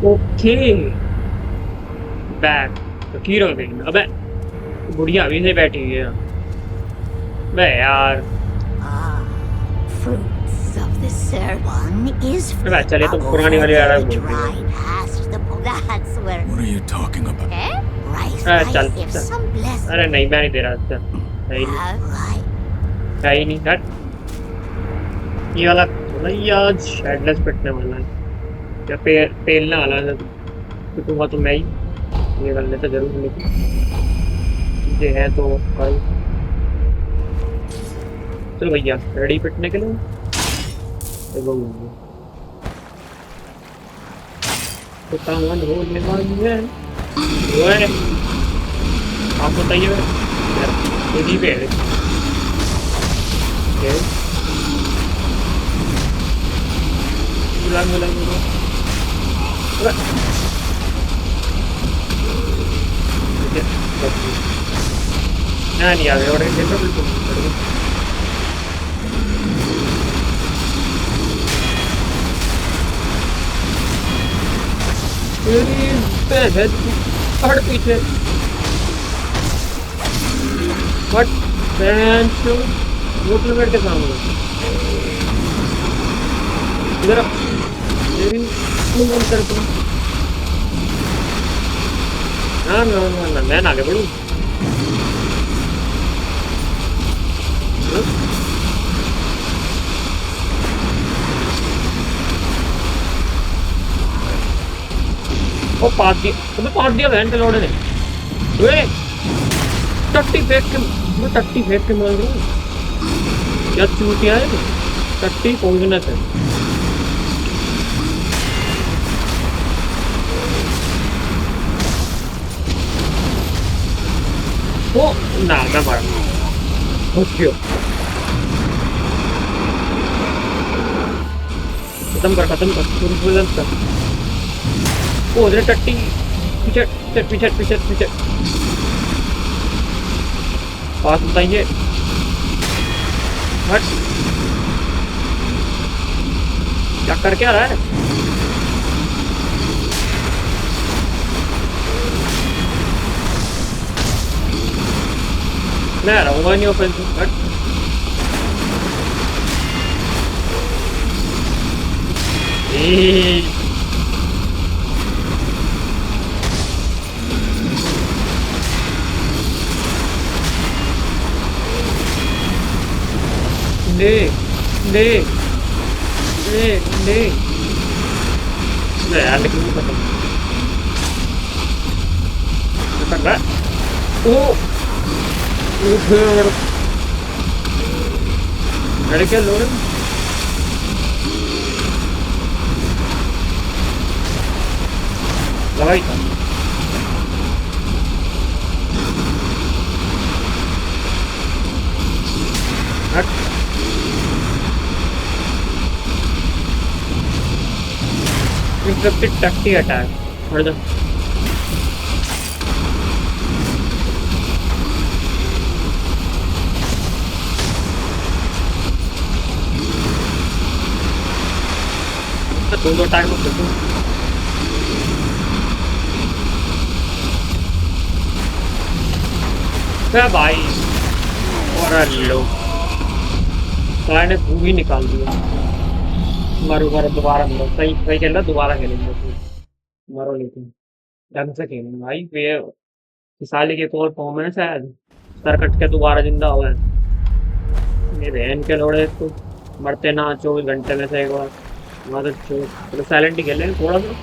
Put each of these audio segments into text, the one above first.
Okay back तो की रख देंगे अबे बुढ़िया अभी से बैठी हुई है बे यार Ah, fruits of the serpent. One is अबे चले तो पुरानी over वाली there, डायलॉग बोलते हैं dry past the. That's where. What are you talking about? Eh? Rice, अरे चल if चल some blessing. अरे नहीं मैं नहीं दे रहा चल है ही नहीं Right. है ही नहीं हट ये वाला भैया आज शेडलेस पिटने वाला है या पेलने वाला है पिटूंगा तो मैं ही ये कर लेता जरूर लेकिन चीजें हैं तो भाई चलो भैया रेडी पिटने के लिए देखो तो काम होने वाली है ओए आप बताइए यार यही पे है ओके बुला अरे ഞാൻ യാതെ അവിടെ എന്നെ വിളിച്ചു അവിടെ पीछे बट बेंचो होटल बेड के सामने इधर मेरी फोन करता हूँ ना ना ना ना मैं आगे बढ़ूँ ओ पास दिया बहन के लौड़े ने वे टट्टी फेंक के मैं टट्टी फेंक के मार रहा हूँ क्या चूतिया है टट्टी पॉइजनस है ओ ना मैं मारा खत्म कर ओ उधर टट्टी पीछे पीछे पीछे पीछे पीछे पास बताइए हट क्या कर क्या रहा है मैं रहूंगा नहीं ऑफेंसिव हट ले ले ले ले यार लेकिन वो खत्म कर रहा है ओ अरे क्या लोड लगाई इंटरप्टेड टट्टी अटैक और दो अटैक में करता हूँ भाई और लो सारे ने भूख ही निकाल दिया मारो मारो दोबारा मारो सही सही खेल रहा दोबारा खेलेंगे मारो लेकिन ढंग से खेलना भाई ये साले के और फॉर्म है शायद सर कट के दोबारा जिंदा हुआ है ये बहन के लोड़े तो मरते ना 24 घंटे में से एक बार मतलब साइलेंट ही खेले थोड़ा सा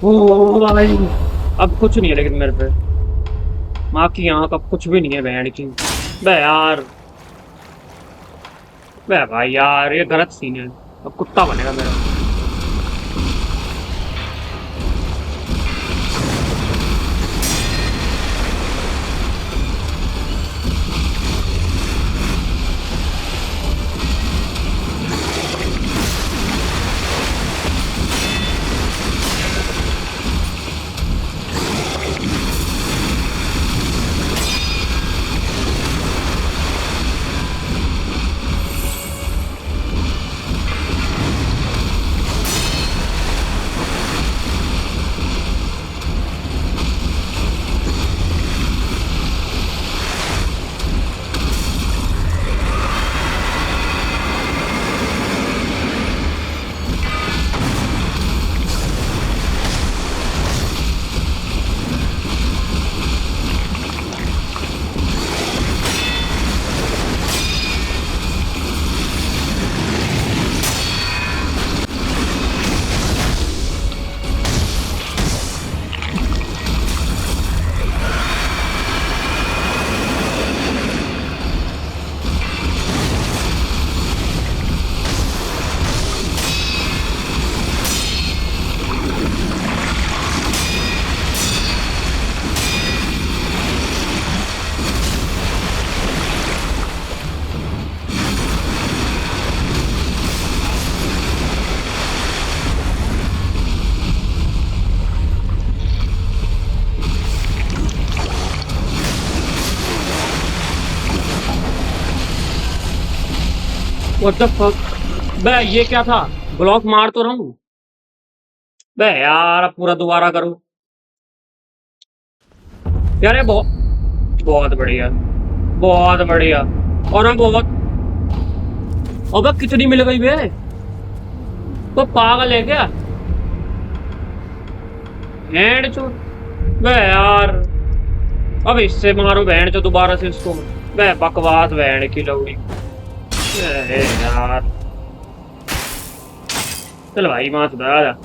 ओ भाई, अब कुछ नहीं है लेकिन मेरे पे माँ की आंख अब कुछ भी नहीं है बहन की। बे यार, बे भाई यार ये गलत सीन है। अब कुत्ता बनेगा मेरा। What the fuck. बे ये क्या था? ब्लॉक मार तो रहा हूँ। बे यार अब पूरा दोबारा करो। यार ये बहुत बहुत बढ़िया, बहुत बढ़िया। और हम बहुत, अबे कितनी मिल गई बे? तो पागल है क्या? हैंड चो। बे यार अब इससे मारो बहन चो दोबारा से इसको। बे बकवास बहन की लौड़ी। अरे यार, चल भाई वहां सुधर आजा।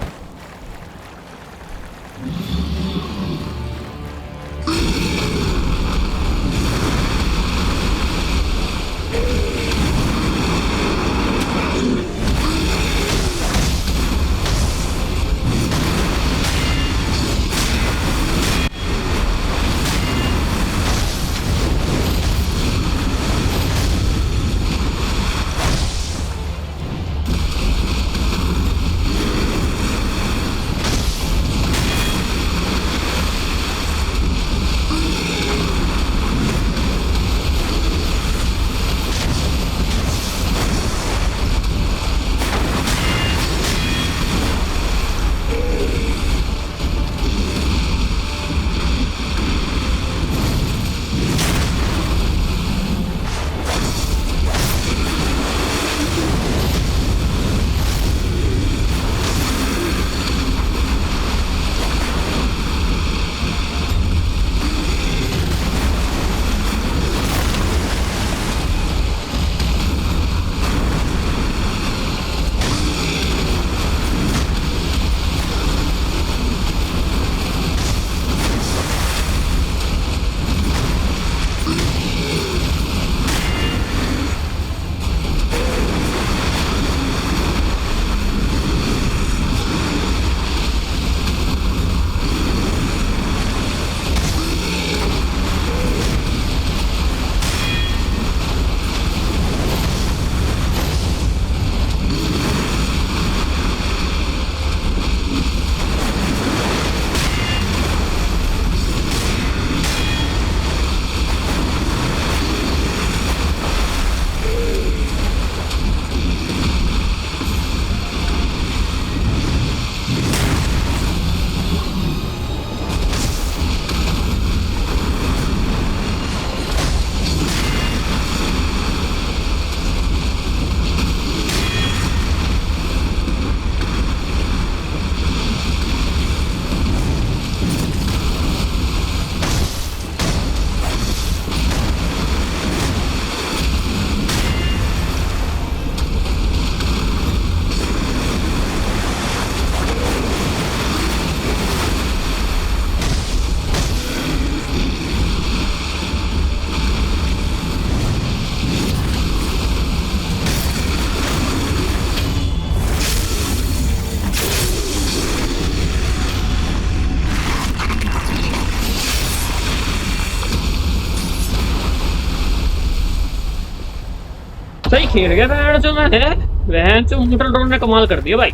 खेल गया बहन जो मैं है। बहन जो मोटर ड्रोन ने कमाल कर दिया भाई।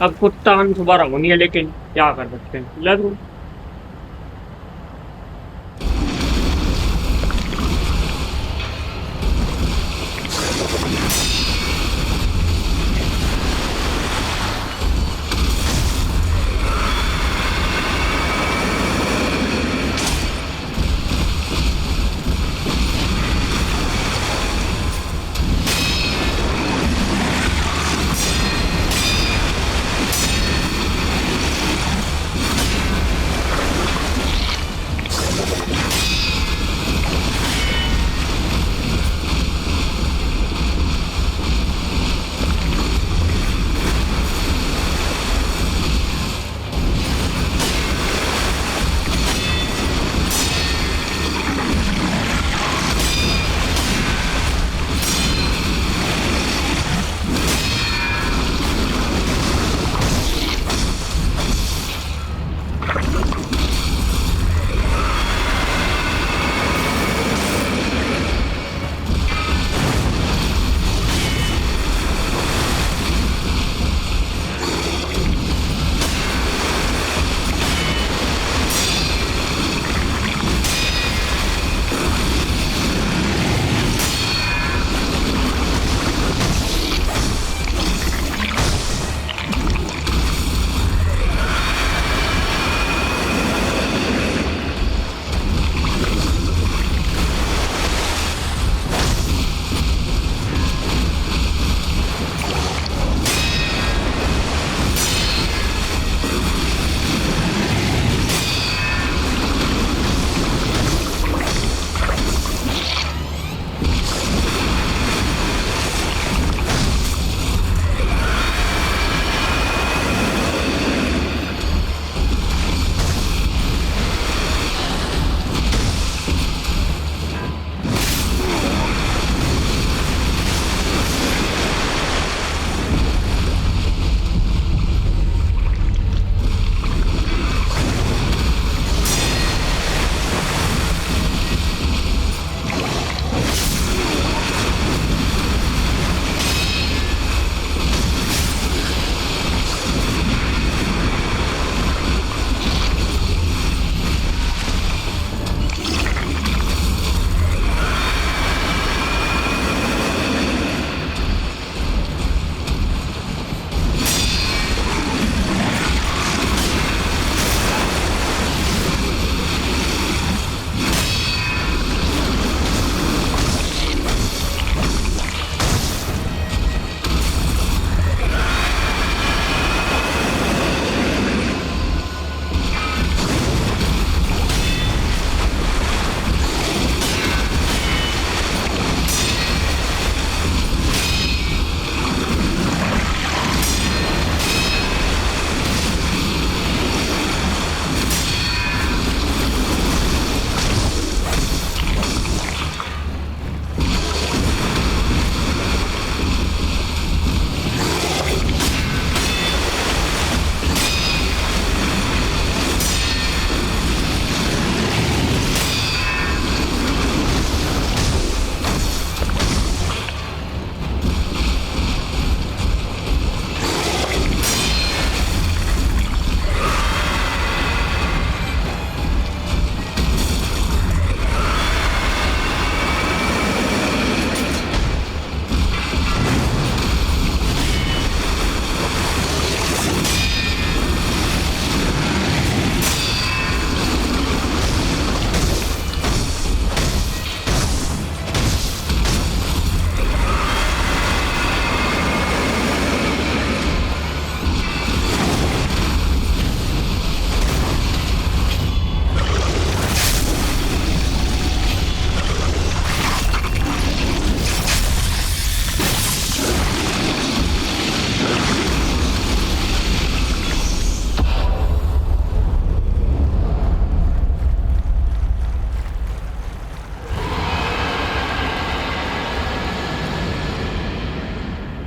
अब कुत्ता दोबारा हो नहीं है, लेकिन क्या कर सकते हैं, लग।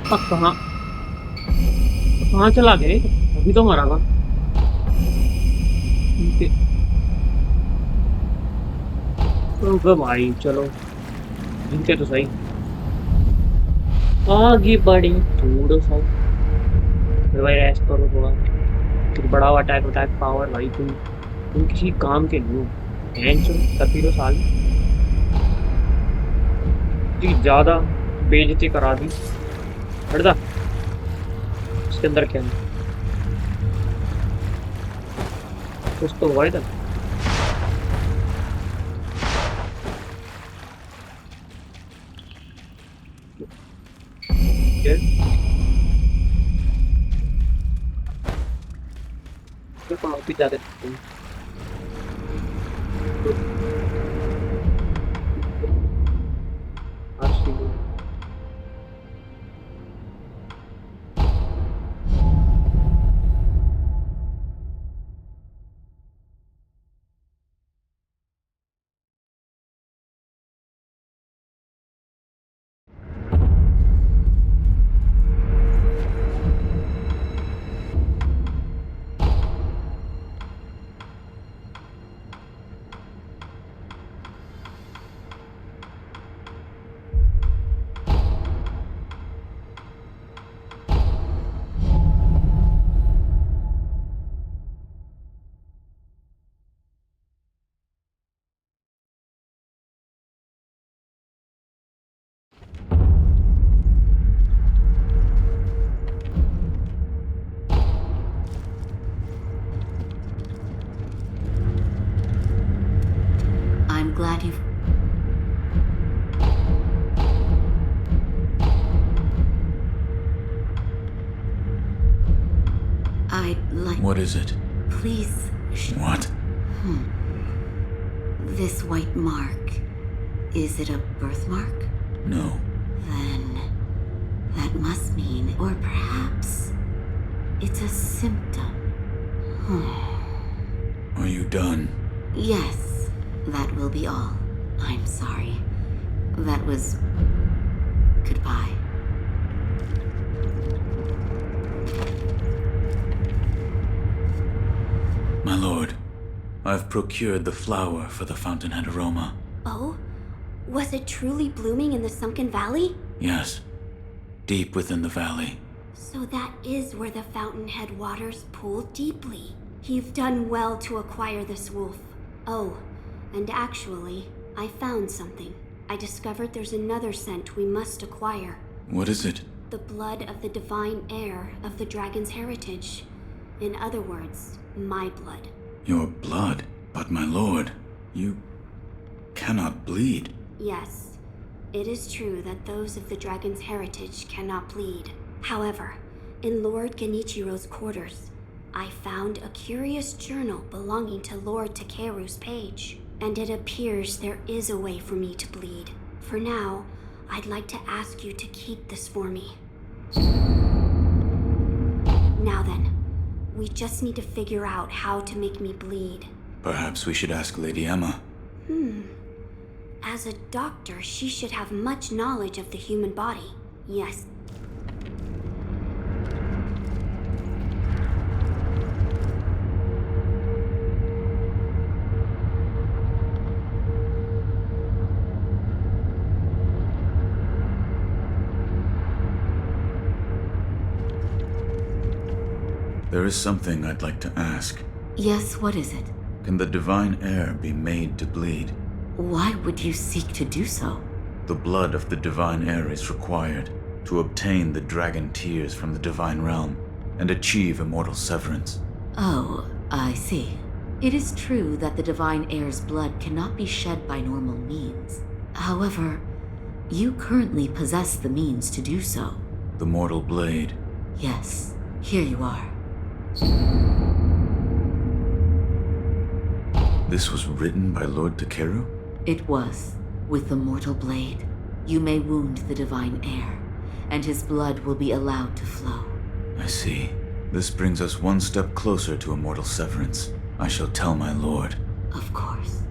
अब कहाँ कहाँ चला गए? अभी तो मरा था। ठीक है। तो भाई चलो, जीते तो सही। आगे बढ़े थोड़ा सा। फिर भाई रेस्ट करो थोड़ा। फिर बढ़ाओ अटैक अटैक पावर भाई तुम किसी काम के नहीं हो। हैंड्स तभी तो साल इतनी ज्यादा बेइज्जती करा दी। हटदा। इसके अंदर क्या है? कुछ तो हुआ इधर। ये ये वापिस जा सकते हैं। RCB। I'm glad you've... I'd like... What is it? Please... What? This white mark... Is it a birthmark? No. Then... That must mean... Or perhaps... It's a symptom. Are you done? Yes, that will be all. I'm sorry. That was... Goodbye. My lord, I've procured the flower for the fountainhead aroma. Oh? Was it truly blooming in the Sunken Valley? Yes. Deep within the valley. So that is where the fountainhead waters pool deeply. You've done well to acquire this wolf. Oh, and actually, I found something. I discovered there's another scent we must acquire. What is it? The blood of the divine heir of the dragon's heritage. In other words, my blood. Your blood? But my lord, you cannot bleed. Yes, it is true that those of the dragon's heritage cannot bleed. However, in Lord Genichiro's quarters, I found a curious journal belonging to Lord Takeru's page, and it appears there is a way for me to bleed. For now, I'd like to ask you to keep this for me. Now then, we just need to figure out how to make me bleed. Perhaps we should ask Lady Emma. As a doctor, she should have much knowledge of the human body. Yes. There is something I'd like to ask. Yes, what is it? Can the divine heir be made to bleed? Why would you seek to do so? The blood of the divine heir is required to obtain the dragon tears from the divine realm and achieve immortal severance. Oh, I see. It is true that the divine heir's blood cannot be shed by normal means. However, you currently possess the means to do so. The mortal blade. Yes, here you are. This was written by Lord Takeru? It was. With the mortal blade, you may wound the divine heir, and his blood will be allowed to flow. I see. This brings us one step closer to immortal severance. I shall tell my lord. Of course.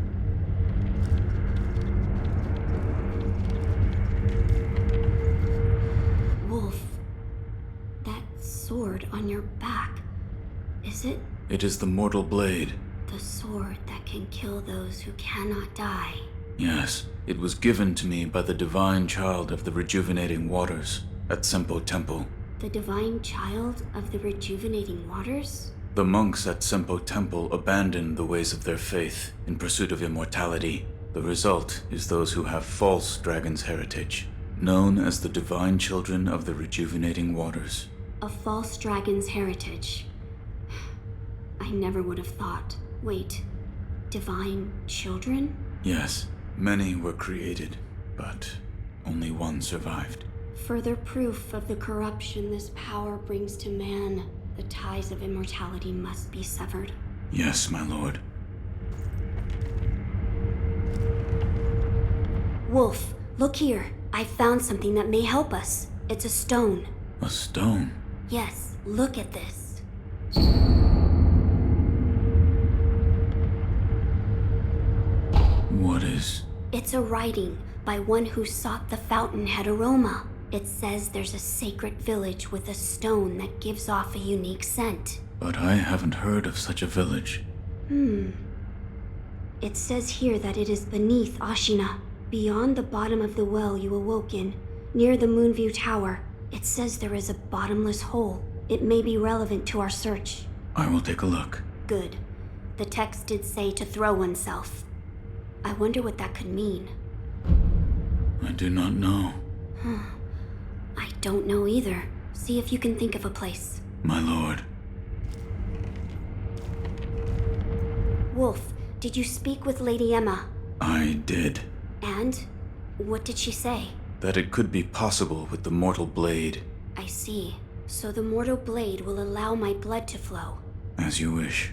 Wolf, that sword on your back, is it It is the mortal blade. the sword that can kill those who cannot die? Yes, it was given to me by the divine child of the rejuvenating waters. at Sempo Temple. The divine child of the rejuvenating waters? The monks at Sempo Temple abandoned the ways of their faith in pursuit of immortality. The result is those who have false dragon's heritage, known as the divine children of the rejuvenating waters. A false dragon's heritage. I never would have thought. Wait, divine children? Yes, many were created, but only one survived. Further proof of the corruption this power brings to man. The ties of immortality must be severed. Yes, my lord. Wolf, look here. I found something that may help us. It's a stone. A stone? Yes, look at this. What is... It's a writing by one who sought the fountainhead aroma. It says there's a sacred village with a stone that gives off a unique scent. But I haven't heard of such a village. It says here that it is beneath Ashina, beyond the bottom of the well you awoke in, near the Moonview Tower. It says there is a bottomless hole. It may be relevant to our search. I will take a look. Good. The text did say to throw oneself. I wonder what that could mean. I do not know. I don't know either. See if you can think of a place. My lord. Wolf, did you speak with Lady Emma? I did. And? What did she say? That it could be possible with the mortal blade. I see. So the mortal blade will allow my blood to flow. As you wish.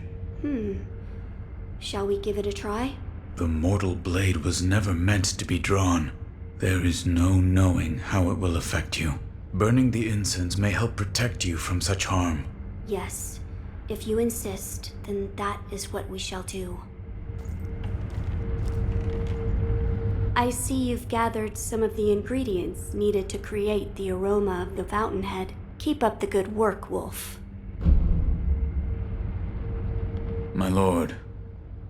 Shall we give it a try? The mortal blade was never meant to be drawn. There is no knowing how it will affect you. Burning the incense may help protect you from such harm. Yes. If you insist, then that is what we shall do. I see you've gathered some of the ingredients needed to create the aroma of the fountainhead. Keep up the good work, Wolf. My lord,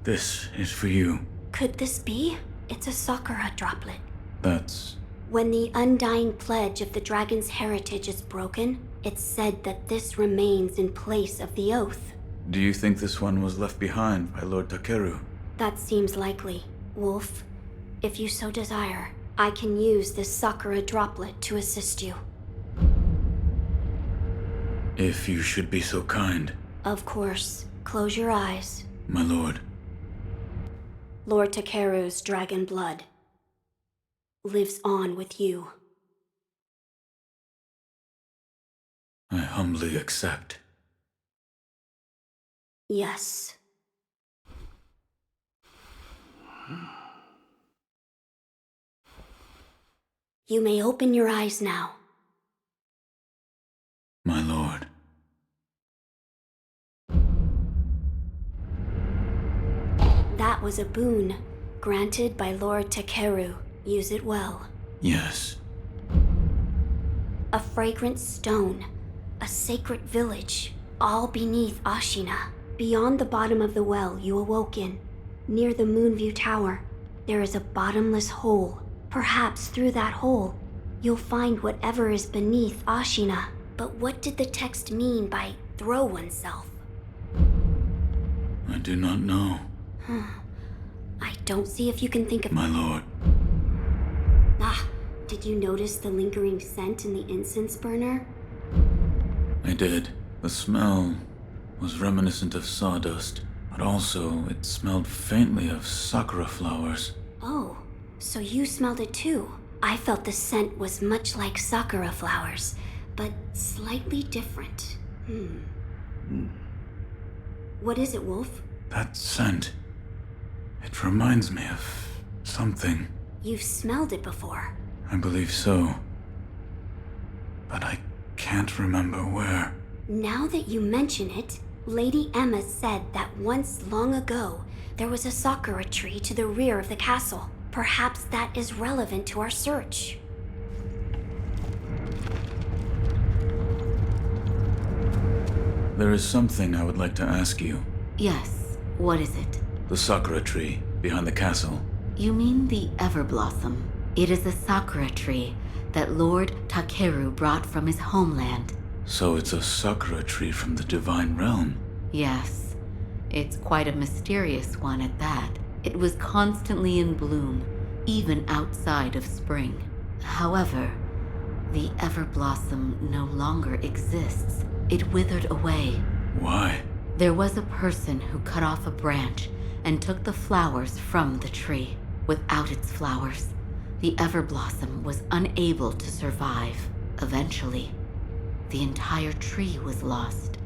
this is for you. Could this be? It's a Sakura droplet. That's... When the undying pledge of the dragon's heritage is broken, it's said that this remains in place of the oath. Do you think this one was left behind by Lord Takeru? That seems likely. Wolf, if you so desire, I can use this Sakura droplet to assist you. If you should be so kind. Of course. Close your eyes. My lord. Lord Takeru's dragon blood lives on with you. I humbly accept. Yes. You may open your eyes now. My lord. That was a boon granted by Lord Takeru. Use it well. Yes. A fragrant stone, a sacred village, all beneath Ashina. Beyond the bottom of the well you awoke in, near the Moonview Tower, there is a bottomless hole. Perhaps through that hole, you'll find whatever is beneath Ashina. But what did the text mean by throw oneself? I do not know. I don't see if you can think of... My lord. Did you notice the lingering scent in the incense burner? I did. The smell was reminiscent of sawdust, but also it smelled faintly of sakura flowers. Oh, so you smelled it too. I felt the scent was much like sakura flowers, but slightly different. What is it, Wolf? That scent. It reminds me of something. You've smelled it before. I believe so. But I can't remember where. Now that you mention it, Lady Emma said that once long ago, there was a sakura tree to the rear of the castle. Perhaps that is relevant to our search. There is something I would like to ask you. Yes, what is it? The sakura tree behind the castle. You mean the Everblossom? It is a sakura tree that Lord Takeru brought from his homeland. So it's a sakura tree from the divine realm. Yes, it's quite a mysterious one at that. It was constantly in bloom, even outside of spring. However, the Everblossom no longer exists. It withered away. Why? There was a person who cut off a branch and took the flowers from the tree. Without its flowers, the Everblossom was unable to survive. Eventually, the entire tree was lost.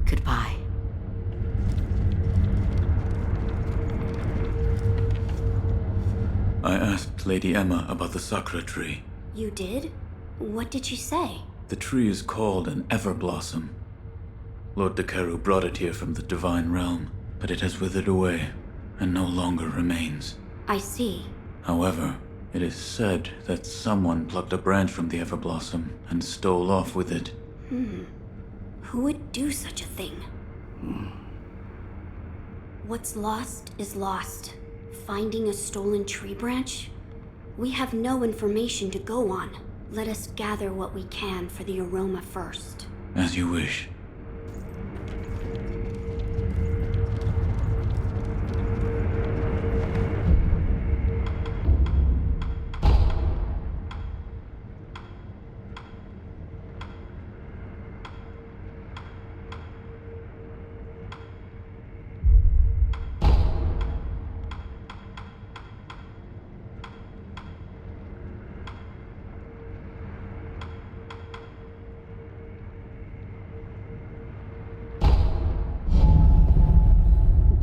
Goodbye. I asked Lady Emma about the sakura tree. You did? What did she say? The tree is called an Everblossom. Lord Takeru brought it here from the divine realm, but it has withered away and no longer remains. I see. However, it is said that someone plucked a branch from the Everblossom and stole off with it. Who would do such a thing? What's lost is lost. Finding a stolen tree branch? We have no information to go on. Let us gather what we can for the aroma first. As you wish.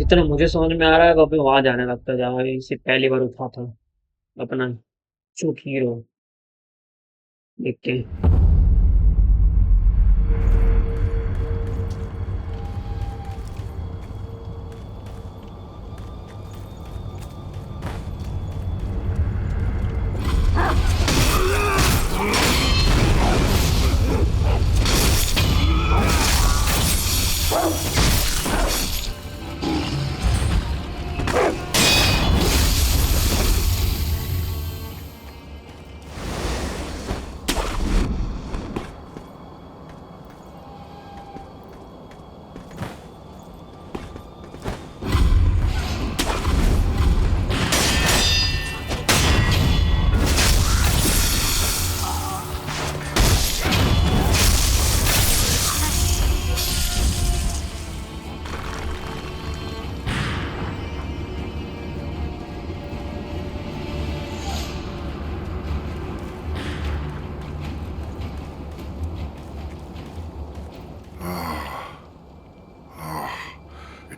जितना मुझे समझ में आ रहा है वो अभी वहां जाने लगता है जहाँ इसे पहली बार उठा था अपना चूक हीरो देखते हैं।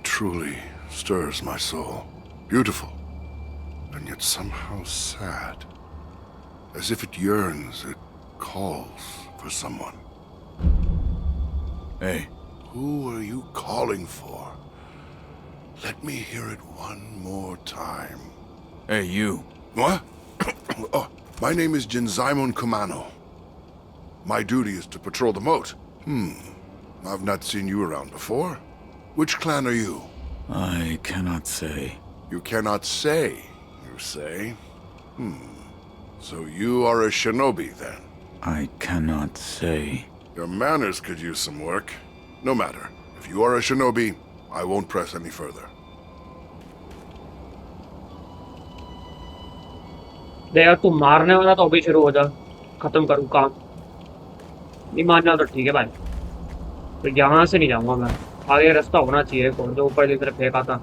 Truly stirs my soul. Beautiful, and yet somehow sad. As if it yearns, it calls for someone. Hey, Who are you calling for? Let me hear it one more time. hey you. What? Oh, my name is Jinzaimon Kumano. My duty is to patrol the moat. I've not seen you around before. Which clan are you? I cannot say. You cannot say, you say? So you are a shinobi, then? I cannot say. Your manners could use some work. No matter. If you are a shinobi, I won't press any further. दे यार तू मारने वाला तो अभी शुरू हो जा खत्म करूँ काम नहीं मानना तो ठीक है भाई तो यहाँ से नहीं जाऊंगा मैं आगे रास्ता होना चाहिए कौन जो ऊपर की तरफ फेंका था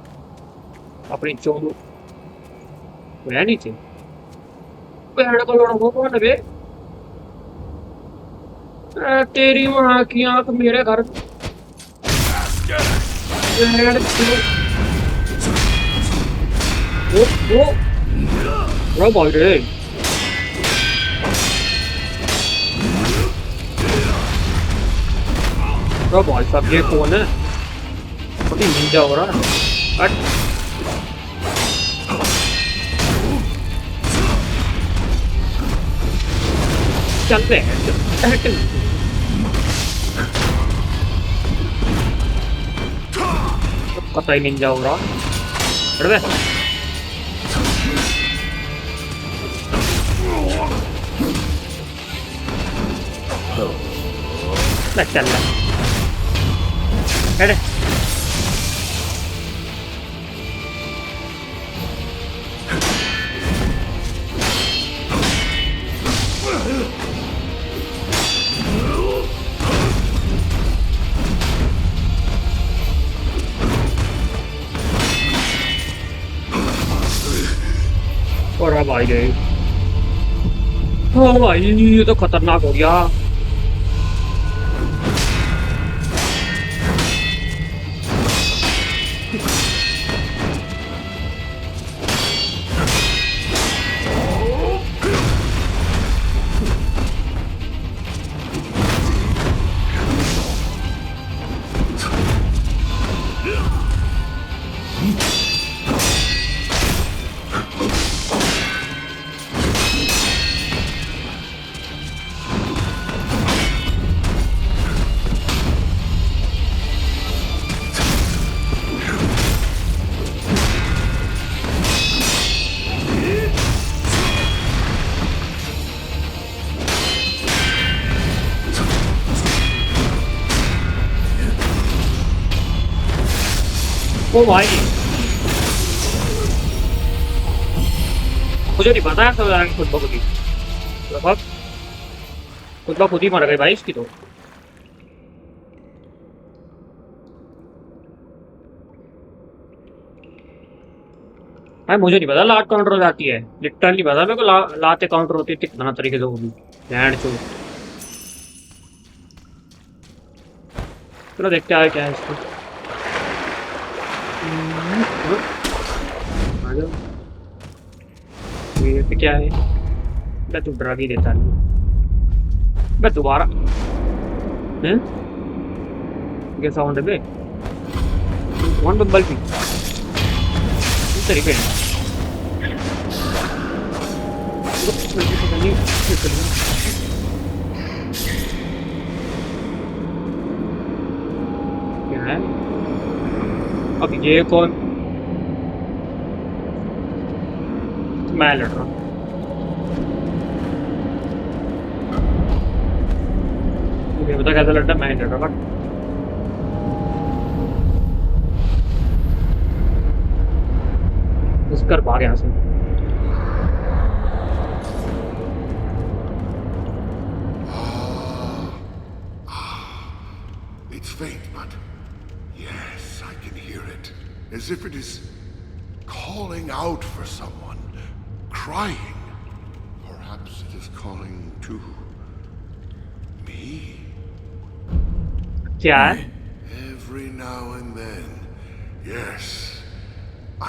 अपनी चोट तो है नीचे पेड़ को लड़ा वो कौन है बे तेरी माँ की आंख मेरे घर वो बड़ा भाई रे बड़ा भाई साहब ये कौन है बड़ी निंजा हो रहा है हट चलते हैं हट कतई निंजा हो रहा हट बे मैं चल रहा अरे और अब आई गई। ओ भाई ये तो खतरनाक हो गया। ओ भाई मुझे नहीं पता है खुद ब खुद ही लगभग खुद ब खुद ही मर गई भाई इसकी तो। भाई मुझे नहीं पता लाट काउंटर हो जाती है, लिटरली पता मेरे को लाते काउंटर होती है कितना तरीके से होगी। बैंड चो चलो देखते हैं क्या है इसको। आ जाओ ये पे क्या है? मैं तू ड्रग ही देता नहीं मैं दोबारा हैं क्या साउंड है बे वन बम्बल भी इस तरीके क्या है अब ये कौन? मैं लड़ रहा हूँ। मुझे पता कैसा लड़ता है, मैं लड़ रहा हूँ। उसकर भाग यहाँ से। It's faint, but yes, I can hear it. As if it is calling out for someone, crying. Perhaps it is calling to me? क्या है? Every now and then, yes,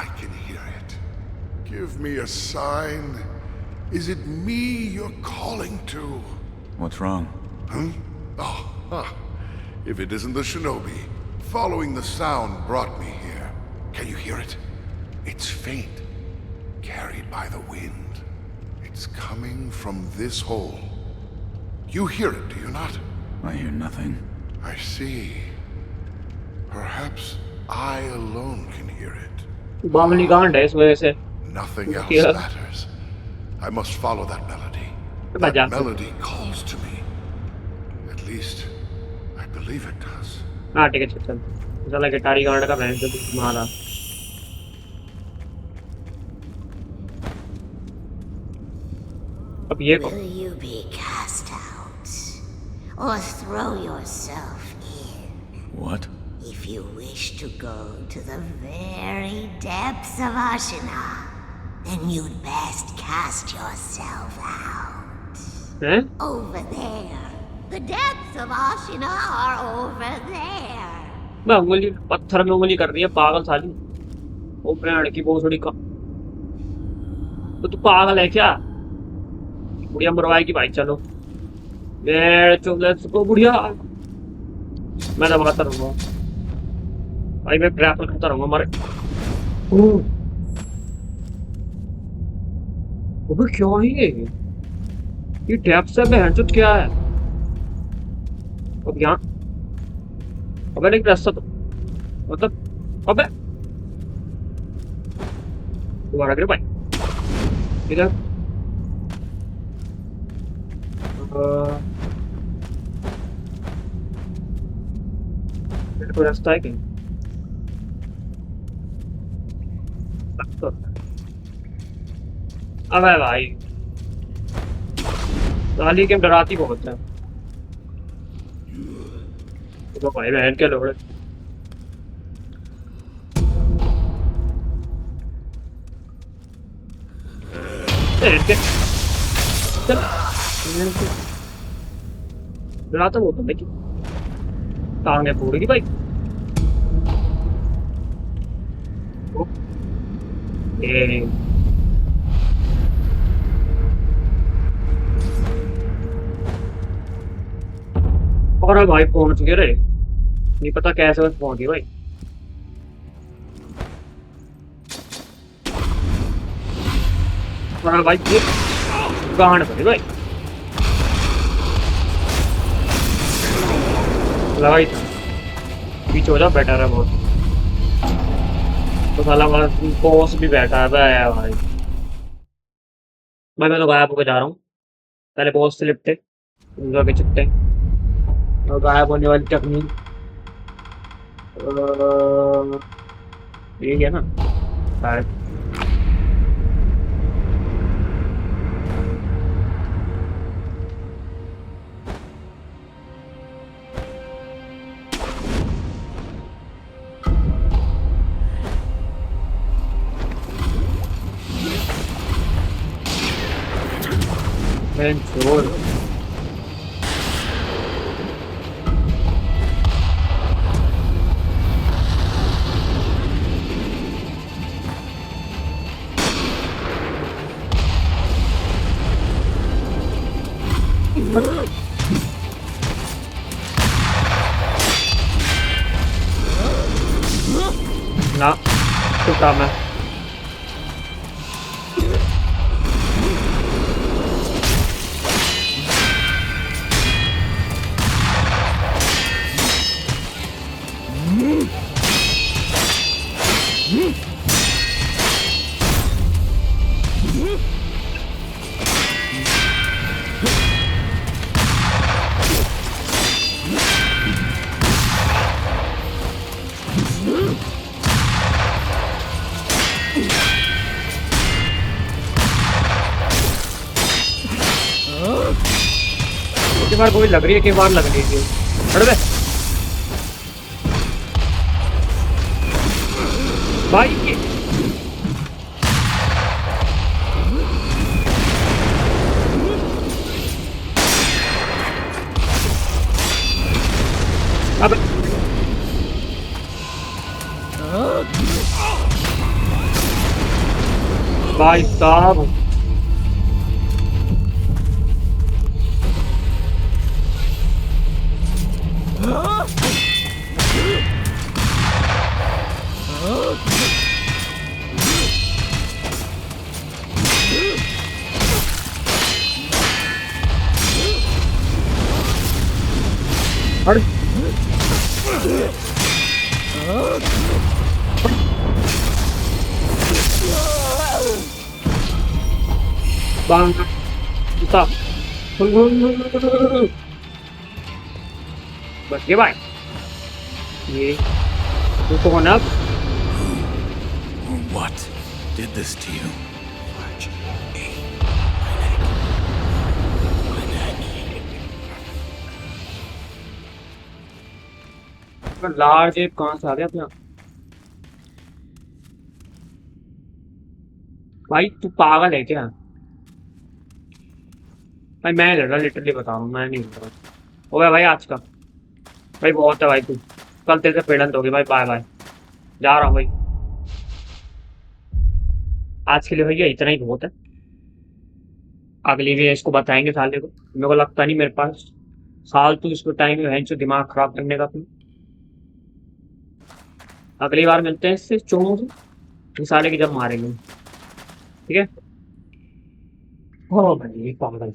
I can hear it. Give me a sign. Is it me you're calling to? What's wrong? Oh, huh. If it isn't the shinobi, following the sound brought me here. Can you hear it? It's faint, carried by the wind. It's coming from this hole. You hear it, do you not? I hear nothing. I see. Perhaps I alone can hear it. Bamni गांड है इस वजह से। Nothing else Yeah. matters. I must follow that melody. But That that's- melody calls to me. At least, I believe it does. हाँ ठीक है चल चल चला गिटारी गांड का भैंस जो तुम्हारा। अब ये Will you be cast out? Or throw yourself in? What? If you wish to go to the very depths of Ashina, then you'd best cast yourself out. हैं? Over there. The depths of Ashina are over there. मैं उंगली पत्थर में उंगली कर रही है पागल साली। वो प्राण की बहुत बड़ी का तो तू पागल है क्या? बुढ़िया मरवाएगी भाई चलो। लेट्स गो बुढ़िया। मैं दबाता रहूंगा भाई, मैं ग्रैपल करता रहूंगा मारे। अबे क्या है ये डेप्थ से बहनचोद क्या है? अब यहाँ अबे नहीं रास्ता तो मतलब अबे दोबारा गिर भाई इधर कोई रास्ता है क्या? अबे भाई साली गेम डराती बहुत है। तो भाई बहन के लोड़े इनके चल डराता बहुत है लेकिन टांगे फोड़ेगी भाई। ए और भाई पहुंच गए रे, नहीं पता कैसे बस पहुंच गए भाई। और भाई ये गांड पड़े भाई लगाई था पीछे हो जा बेटर है बहुत। तो साला बॉस भी बैठा है भाई। मैं तो गायब होकर जा रहा हूँ, पहले बॉस से लिपटे उनका के चिपटे और गायब होने वाली टेक्निक ठीक है ना शायद। मैं छोड़ ना तो काम है। एक बार कोई लग रही है, कई बार लग रही है। हट बे भाई ये अब भाई साहब हट बांग जूता बस ये भाई ये तो कौन अब Or what did this to you? Large app कहाँ से आ गया अपना? भाई तू पागल है क्या? भाई मैं लड़ रहा लिटरली बता रहा हूँ, मैं नहीं लड़ रहा। हो गया भाई आज का, भाई बहुत है भाई तू, कल तेरे से पेड़ंत होगी भाई। बाय बाय, जा रहा हूँ भाई, आज के लिए भैया इतना ही बहुत है। अगली भी इसको बताएंगे साले को, मेरे को लगता नहीं मेरे पास साल तू इसको टाइम है जो दिमाग खराब करने का अपने। अगली बार मिलते हैं इससे चोमू से साले की जब मारेंगे, ठीक है? हो भाई पागल।